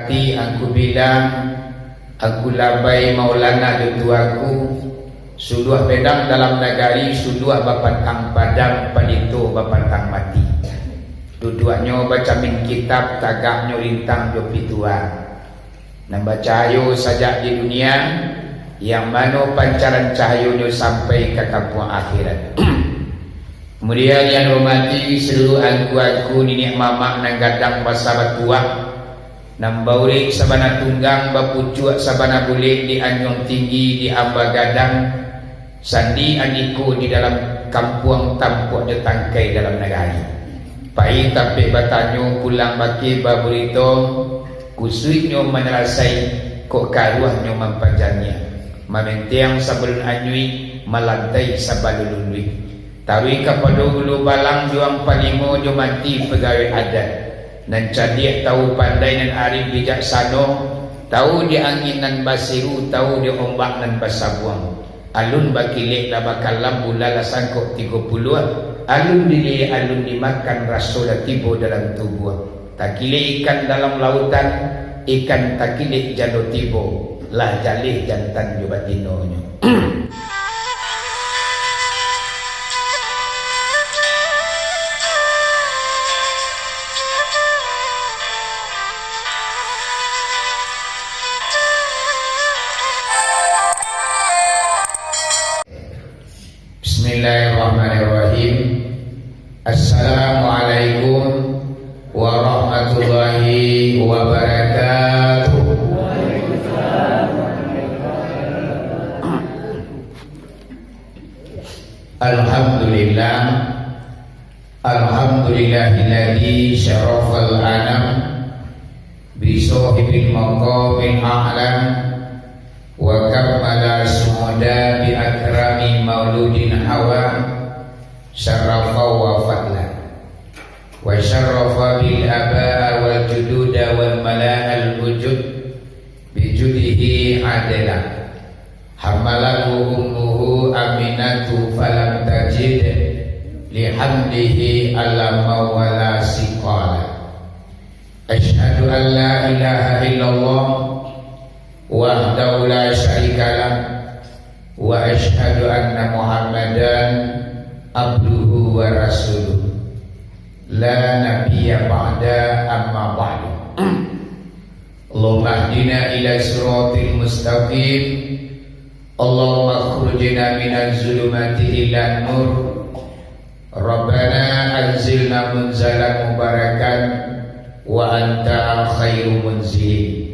Hati aku bilang, aku labai Maulana dutuaku, sudah bedang dalam negari, sudah bapatang padang palito bapatang mati. Dua-duanya baca min kitab, tagaknya lintang jopi tua. Nambah cahayo saja di dunia, yang mana pancaran cahayonya sampai ke kampung akhirat. Kemudian yang hormati seluruh angku-angku ninik mamak nang gadang basabat tua. Nambaurik sabana tunggang bapucuak sabana bulik di Anyong Tinggi di Amba Gadang sandi aniku di dalam kampung tampuk de tangkai dalam negari. Pai tapi batanyo pulang baki baburito kusuitnyo menyelesai kok karuahnyo mampajannya. Mamentiang sabelun anyui malantai sabalulunwi. Tarui kepada ulu balang juang palimo jo mati pegawai adat. Dan cadiak tahu pandai dan arif bijaksana, tahu di angin dan basiru, tahu di ombak dan basabuang. Alun bakilik la bakal lambu lala sangkok 30, alun dili alun dimakan rasola tibo dalam tubuh. Takile ikan dalam lautan, ikan takile jalo tibo, lah jalih jantan jubatinonyo. Bismillahirrahmanirrahim. Assalamualaikum warahmatullahi wabarakatuh. Alhamdulillah, alhamdulillahilladzi syarafal anam bi sahibil maqamil a'lam wa kammala sumuda bi akrami mauludin hawa syarafa wa fadla wa syarafa bil aba'a wal jududa wal mala'al wujud bi judihi adela hamalahu ummuhu aminatu falam tajid lihamdihi alama wala siqala. Asyhadu an la ilaha illallah wahdahu la syarikalah wa asyhadu anna Muhammadan abduhu wa rasuluh la nabiyya ba'da amma ba'du. Allahumma hdina ila siratil mustaqim, Allahumma khurjina minaz zulumati ila nur, Rabbana anzilna munzalan mubarakan wa anta khairu munzilin.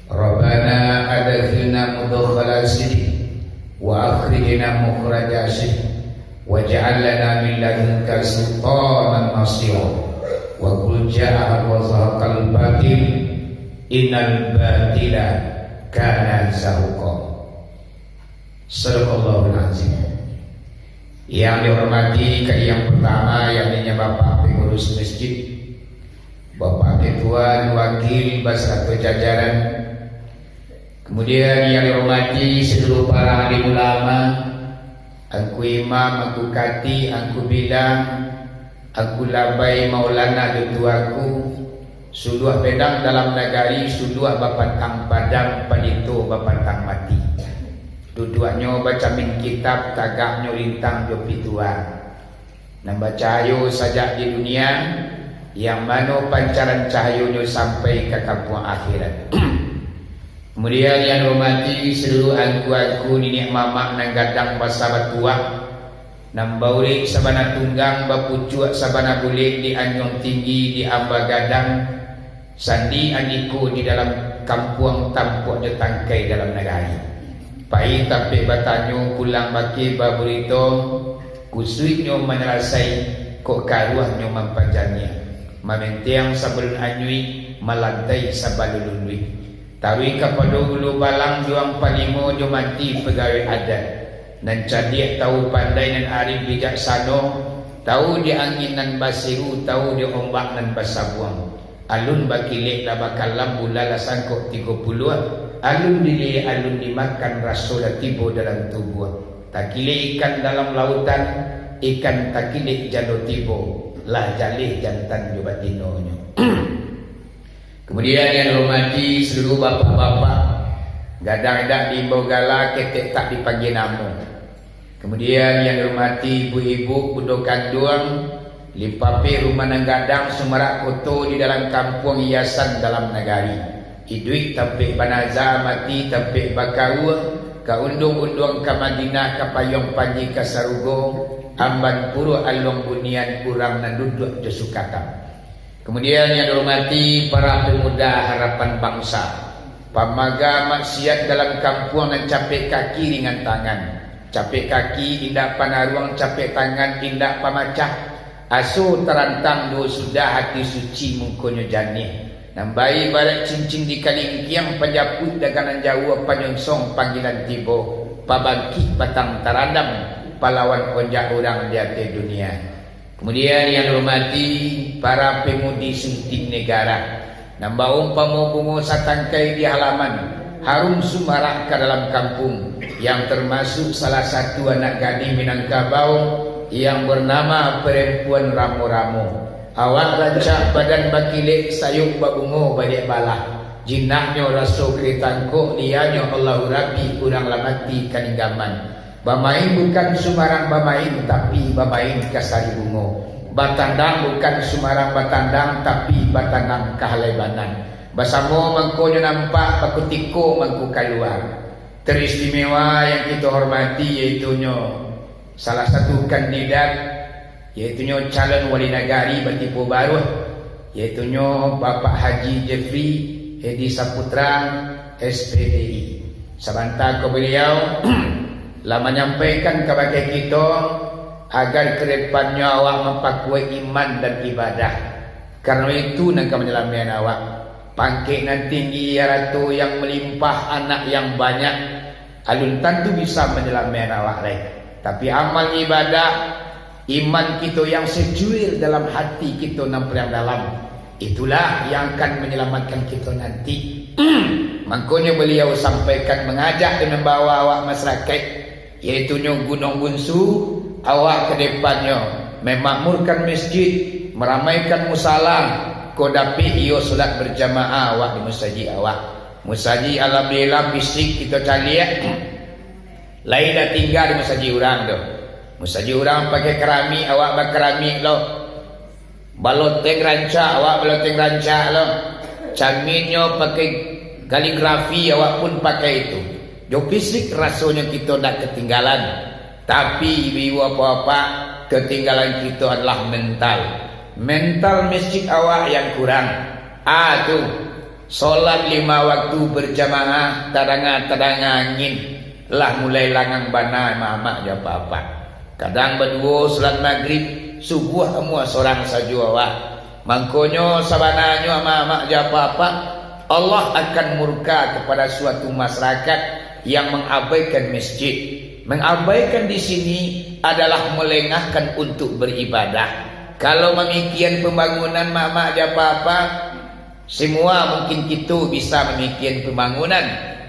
Rabbana adkhilna mudkhala sidq wa akhrijna mukhraja sidq waj'al lana min ladunka sultanan nasira wa qul ja'a wa zahaqal batil innal batila kana zahuqa. Sadaqallahul azim. Yang dihormati yang pertama yakni Bapak Pengurus Masjid, Bapak Ketua Wakil Beserta jajaran. Kemudian yang dihormati seluruh para alim ulama, aku imam, aku kati, aku bilang, aku labai Maulana dutuaku, sudah bedang dalam negari, sudah bapatang padang palito bapatang mati. Dua-duanya baca min kitab, tagaknya lintang jopi tua. Nambah cahayo saja di dunia, yang mana pancaran cahayonya sampai ke kampung akhirat. Kemudian yang hormati seluruh angku-angku ninik mamak nang gadang basabat tua. Nambaurik sabana tunggang bapucuak sabana bulik di Anyong Tinggi di Amba Gadang sandi aniku di dalam kampung tampuk de tangkai dalam negari. Pai tapi batanyo pulang baki baburito kusuitnyo menyelesai kok karuahnyo mampajannya. Mamentiang sabelun anyui malantai sabalulunwi. Tarui kepada ulu balang juang palimo jo mati pegawai adat. Dan cadiak tahu pandai dan arif bijaksana, tahu di angin dan basiru, tahu di ombak dan basabuang. Alun bakilik la bakal lambu lala sangkok 30, alun dili alun dimakan rasola tibo dalam tubuh. Takile ikan dalam lautan, ikan takile jalo tibo, lah jalih jantan jubatinonyo. Kemudian yang dihormati seluruh bapak-bapak, gadang dak diimbau gala, ketek tak dipanggil namu. Kemudian yang dihormati ibu-ibu, budak kandung, limpapi rumah nang gadang sumarak koto di dalam kampung hiasan dalam negari. Iduit tampik banaza mati tampik bakau, ka undung-undung ka Madinah ka payong panji ka Sarugo, amban puru along bunian kurang nan duduk je sukata. Kemudian yang dihormati para pemuda harapan bangsa, pamaga maksiat dalam kampung dan capek kaki ringan tangan. Capek kaki indak panaruang, capek tangan indak pamacah. Asuh terantang do sudah hati suci mungkonyo jani. Nambai barat cincin di kalingkiang penjaput dagangan Jawa panyongsong panggilan tibo. Pabangki batang tarandam pahlawan konjak orang di atas dunia. Kemudian yang dihormati para pemudi sunting negara, nambah umpama bunga satangkai di halaman, harum sumarak ke dalam kampung, yang termasuk salah satu anak gadis Minangkabau yang bernama perempuan Ramo-Ramo. Awak rancak badan bakilek sayuk babungo balik balah, jinaknya rasul keritangko dianya Allah Rabbi kurang lamati kaninggaman. Bamain bukan sumarang bamain, tapi bamain kasari bungo. Batandang bukan sumarang batandang, tapi batandang kahalebanan. Basamo mangkonyo nampak bakutiko mangku keluar. Teristimewa yang kita hormati yaitunya salah satu kandidat, yaitunya calon wali negari Batipu Baru, yaitunya Bapak Haji Jeffrey Edi Saputra SPDI. Sebentar ke beliau lah menyampaikan kepada kita agar kedepannya awak memperkuat iman dan ibadah. Karena itu nak menyelamatkan awak. Pangkik nan tinggi ya ratu yang melimpah, anak yang banyak, alun tentu bisa menyelamatkan awak lain. Tapi amal ibadah, iman kita yang sejuil dalam hati kita nampak yang dalam, itulah yang akan menyelamatkan kita nanti. Makanya beliau sampaikan mengajak dan membawa awak masyarakat, yaitunya Gunung Bunsu, awak ke depannya memakmurkan masjid, meramaikan musala, kodapi iyo solat berjamaah awak di musaji awak. Musaji alhamdulillah fisik kita caliak lain dah tinggal di musaji orang tu. Musaji orang pakai kerami, awak berkerami lo. Baloteng ranca, awak baloteng ranca lo. Cerminnya pakai kaligrafi, awak pun pakai itu. Jo fisik rasanya kita tak ketinggalan. Tapi ibu-ibu apa-apa, ketinggalan kita adalah mental. Mental masjid awak yang kurang. Tu solat 5 waktu berjamaah, tadanga angin lah mulai langang bana mama ya apa-apa. Kadang berdua solat maghrib, subuh semua seorang saja awak. Mangkonyo sabananya mama ya apa-apa, Allah akan murka kepada suatu masyarakat yang mengabaikan masjid. Mengabaikan di sini adalah melengahkan untuk beribadah. Kalau memikirkan pembangunan mama aja apa-apa, semua mungkin kita bisa memikirkan pembangunan,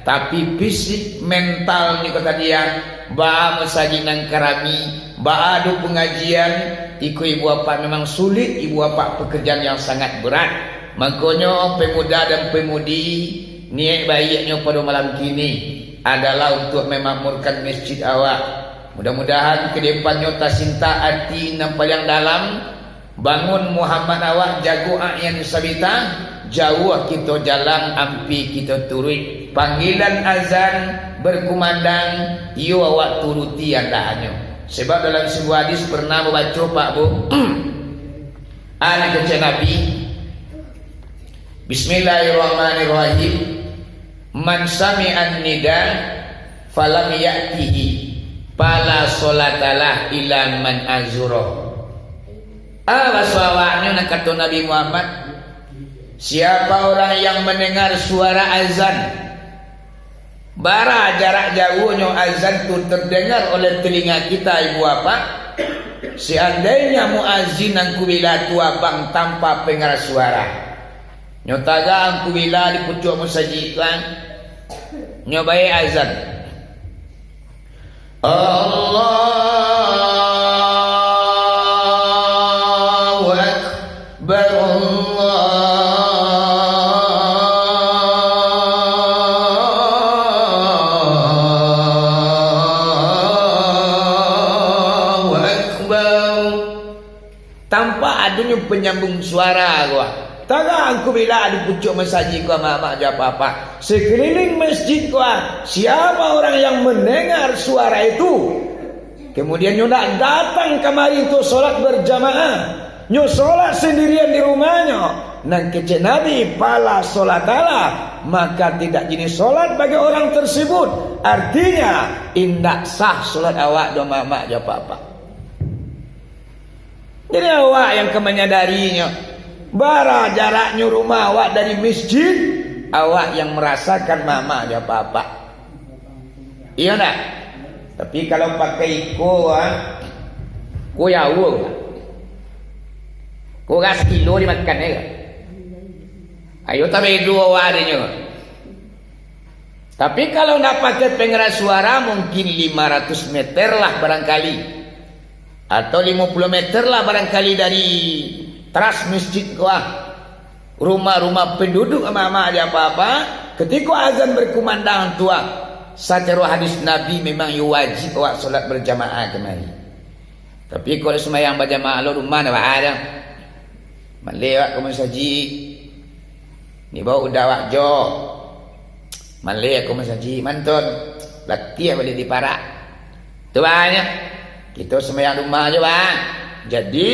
tapi fisik mental ni kata dia, ba masajid kerami, ba adu pengajian, iku ibu apa memang sulit, ibu apa pekerjaan yang sangat berat. Makanya pemuda dan pemudi niat baiknya pada malam kini adalah untuk memakmurkan masjid awak. Mudah-mudahan ke depannya tasinta hati nampak yang dalam. Bangun Muhammad awak jago yang sabita, jauh kita jalan ampi kita turut. Panggilan azan berkumandang, iyo awak turuti andaannya. Sebab dalam sebuah hadis pernah membaca Pak Bu anak kecil Nabi, Bismillahirrahmanirrahim. Man sami'an nida falam ya'tihi fala sholatalah ila man azura. Waswawanya nak kata Nabi Muhammad, siapa orang yang mendengar suara azan, bara jarak jauhnya azan itu terdengar oleh telinga kita ibu apa, seandainya muazzin angku bila tua bang tanpa pengar suara, nyotaga angku bila di pucuk musajikan nyobai azan, Allahu Akbar, Allahu dunia penyambung suara gua. Tangan aku bila di pucuk masjid gua mama aja apa-apa. Sekeliling masjid gua, siapa orang yang mendengar suara itu, kemudian nyo nak datang kemari untuk solat berjamaah, nyo solat sendirian di rumahnya, nang kecek Nabi pala solat Allah, maka tidak jenis solat bagi orang tersebut. Artinya indak sah solat awak do mama aja apa-apa. Jadi awak yang menyadarinya, bara jaraknya rumah awak dari masjid, awak yang merasakan mama aja apa-apa. Iya nak? Tapi kalau pakai ko yawo, ko gas kilo dimakan ya. Ayo tapi dua warinya. Tapi kalau nak pakai pengeras suara mungkin 500 meter lah barangkali, atau 50 meter lah barangkali dari teras masjid gua. Rumah-rumah penduduk mama aja apa-apa. Ketika azan berkumandang tua, secara hadis Nabi memang wajib awak solat berjamaah kemari. Tapi kalau sembahyang berjamaah lo rumah nak ada, malewat ke masjid. Ni bawa udah awak jo, malewat ke masjid, mantun, latih boleh diparak. Tu banyak. Kita sembahyang rumah aja bang. Jadi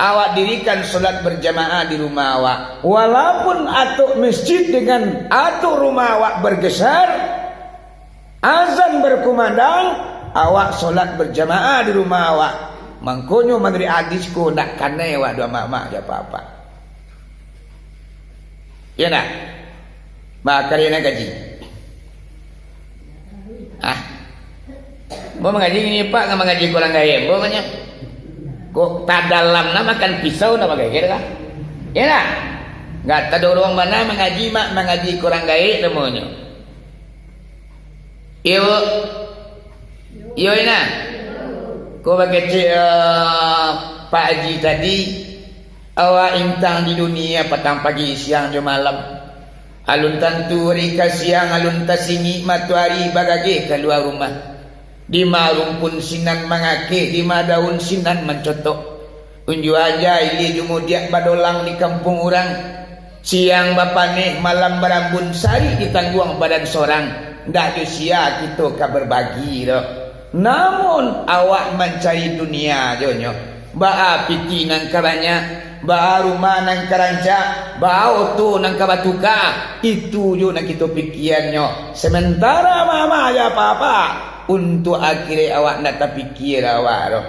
awak dirikan solat berjamaah di rumah awak, walaupun atuk masjid dengan atuk rumah awak bergeser, azan berkumandang, awak solat berjamaah di rumah awak. Mangkonyo mandiri hadisku nak kanai awak dua mak aja apa-apa. Ya nak? Mak kalian gaji. Mau mengaji ini pak, nggak mengaji kurang gaya, mau banyak. Kok tak dalam nama makan pisau nama gaya kan? Ya nak? Nggak ada orang mana mengaji mak mengaji kurang gaya namanya. Iyo ina. Kau bagai Pak Haji tadi, awak intang di dunia petang pagi siang jam malam. Alun tantu rika siang alun tasini matahari bagage keluar rumah. Di marung pun sinan mangake, di madaun sinan mencotok. Unju aja ili jumudiak badolang di kampung orang. Siang bapane malam berambun sari ditangguang badan sorang. Ndak sia kita ka berbagi dah. Namun awak mencari dunia jonyo. Ba piti nang karanya, ba rumah nang karanca, ba auto nang kabatuka. Itu jo nak kita pikirannya. Sementara mama aja apa-apa. Untuk akhirnya awak nak terfikir awak roh.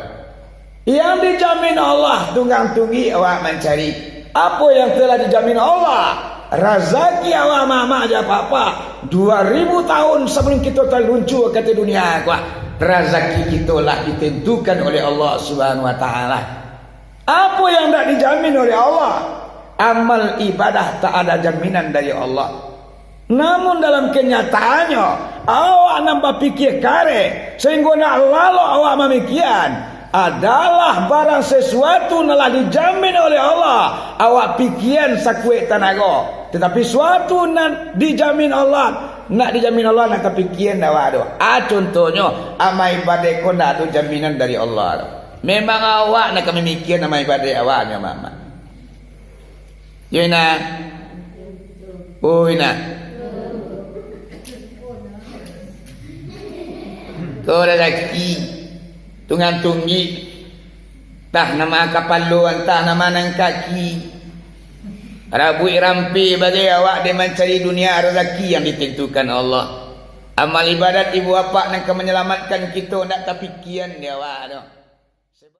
Yang dijamin Allah tunggang tunggi awak mencari. Apa yang telah dijamin Allah? Razaki awak mama aja apa-apa. 2000 tahun sebelum kita terluncur ke dunia kuah. Razaki kita lah ditentukan oleh Allah Subhanahu wa taala. Apa yang tak dijamin oleh Allah? Amal ibadah tak ada jaminan dari Allah. Namun dalam kenyataannya awak nampak fikir kare sehingga nak lalu awak memikian adalah barang sesuatu telah dijamin oleh Allah. Awak pikiran sakuek tanaga, tetapi suatu nak dijamin Allah, nak kepikiran awak tu. Contohnya amal ibadah kau nak tu jaminan dari Allah. Memang awak nak memikirkan amal ibadah awaknya mama. Yuna, ina. Kau rezeki tungan tunggi tah nama kapal lu entah nama nang kaki rabu rampi bagi awak dia mencari dunia rezeki yang ditentukan Allah. Amal ibadat ibu bapa nak menyelamatkan kita nak terfikiran dia awak tu.